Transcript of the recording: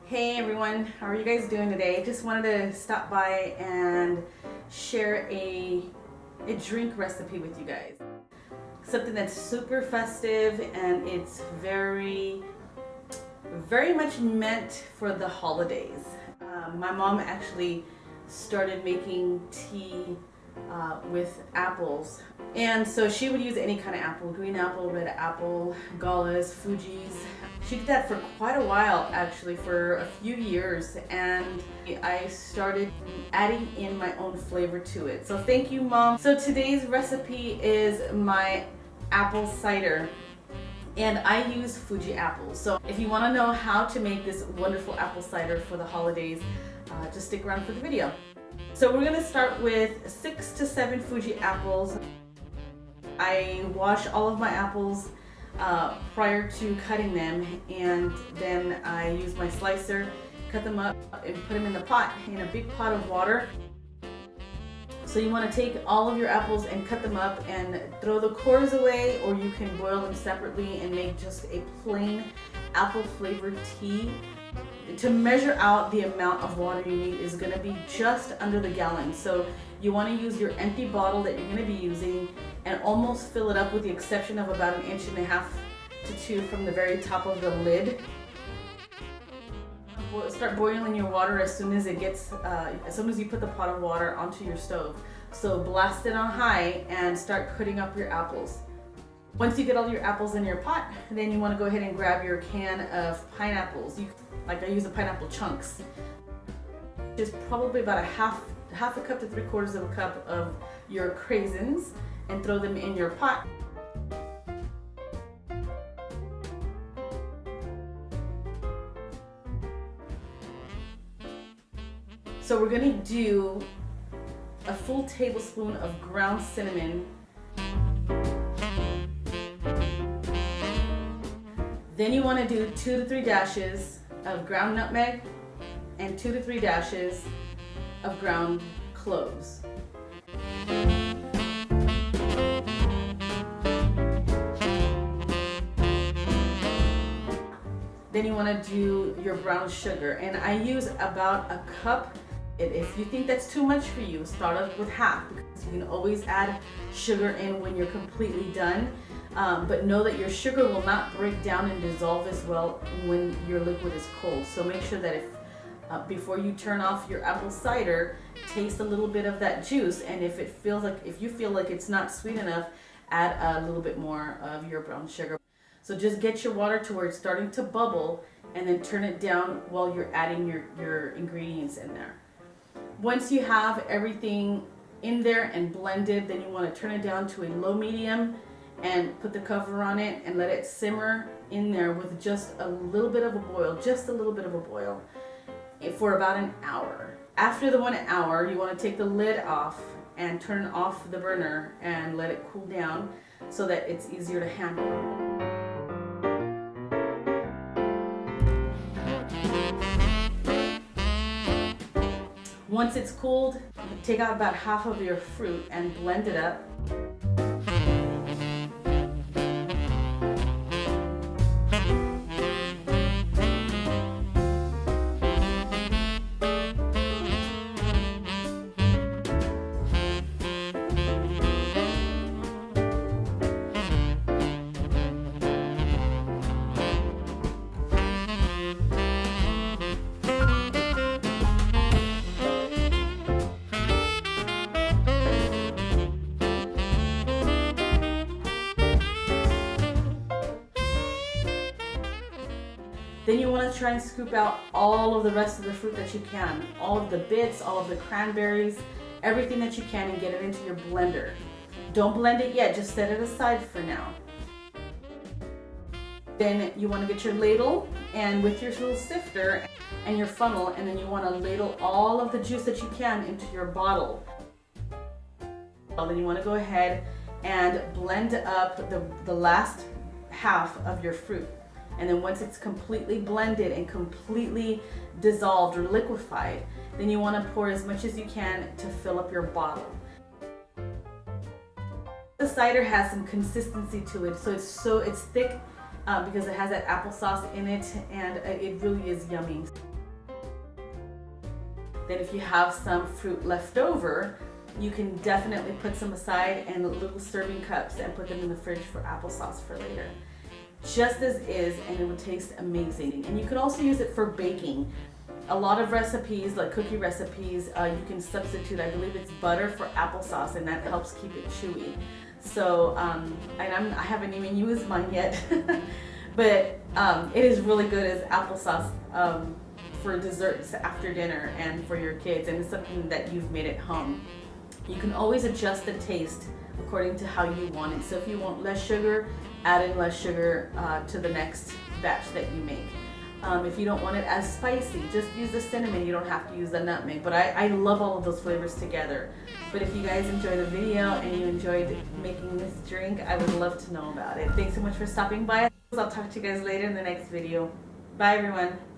Hey everyone, how are you guys doing today? Just wanted to stop by and share a drink recipe with you guys. Something that's super festive and it's very much meant for the holidays. My mom actually started making tea with apples, and so she would use any kind of apple, green apple, red apple, galas, Fuji's. She did that for quite a while, actually, for a few years, and I started adding in my own flavor to it. So thank you, Mom. So today's recipe is my apple cider, and I use Fuji apples. So if you want to know how to make this wonderful apple cider for the holidays, just stick around for the video. So we're gonna start with 6 to 7 Fuji apples. I wash all of my apples prior to cutting them, and then I use my slicer, cut them up and put them in the pot, in a big pot of water. So you want to take all of your apples and cut them up and throw the cores away, or you can boil them separately and make just a plain apple flavored tea. To measure out the amount of water you need is going to be just under the gallon. So you want to use your empty bottle that you're going to be using and almost fill it up, with the exception of about 1.5 inches to 2 from the very top of the lid. Start boiling your water as soon as it gets, as soon as you put the pot of water onto your stove. So blast it on high and start cutting up your apples. Once you get all your apples in your pot, then you want to go ahead and grab your can of pineapples. Like I use the pineapple chunks. Just probably about half a cup to 3/4 of a cup of your craisins, and throw them in your pot. So we're gonna do a full tablespoon of ground cinnamon. Then you want to do 2 to 3 dashes of ground nutmeg and 2 to 3 dashes of ground cloves. Then you want to do your brown sugar, and I use about a cup. If you think that's too much for you, start off with half, because you can always add sugar in when you're completely done. But know that your sugar will not break down and dissolve as well when your liquid is cold. So make sure that before you turn off your apple cider, taste a little bit of that juice, and if you feel like it's not sweet enough, add a little bit more of your brown sugar. So just get your water to where it's starting to bubble, and then turn it down while you're adding your ingredients in there. Once you have everything in there and blended, then you want to turn it down to a low medium and put the cover on it and let it simmer in there with just a little bit of a boil, for about an hour. After the 1 hour, you want to take the lid off and turn off the burner and let it cool down so that it's easier to handle. Once it's cooled, take out about half of your fruit and blend it up. Then you want to try and scoop out all of the rest of the fruit that you can. All of the bits, all of the cranberries, everything that you can, and get it into your blender. Don't blend it yet, just set it aside for now. Then you want to get your ladle, and with your little sifter and your funnel, and then you want to ladle all of the juice that you can into your bottle. Then you want to go ahead and blend up the last half of your fruit. And then once it's completely blended and completely dissolved or liquefied, then you want to pour as much as you can to fill up your bottle. The cider has some consistency to it, so it's thick because it has that applesauce in it, and it really is yummy. Then if you have some fruit left over, you can definitely put some aside in little serving cups and put them in the fridge for applesauce for later. Just as is, and it would taste amazing. And you can also use it for baking. A lot of recipes, like cookie recipes, you can substitute, I believe it's butter for applesauce, and that helps keep it chewy. So, and I haven't even used mine yet, but it is really good as applesauce for desserts after dinner and for your kids, and it's something that you've made at home. You can always adjust the taste according to how you want it. So if you want less sugar, add in less sugar to the next batch that you make. If you don't want it as spicy, just use the cinnamon. You don't have to use the nutmeg. But I love all of those flavors together. But if you guys enjoyed the video and you enjoyed making this drink, I would love to know about it. Thanks so much for stopping by. I'll talk to you guys later in the next video. Bye everyone.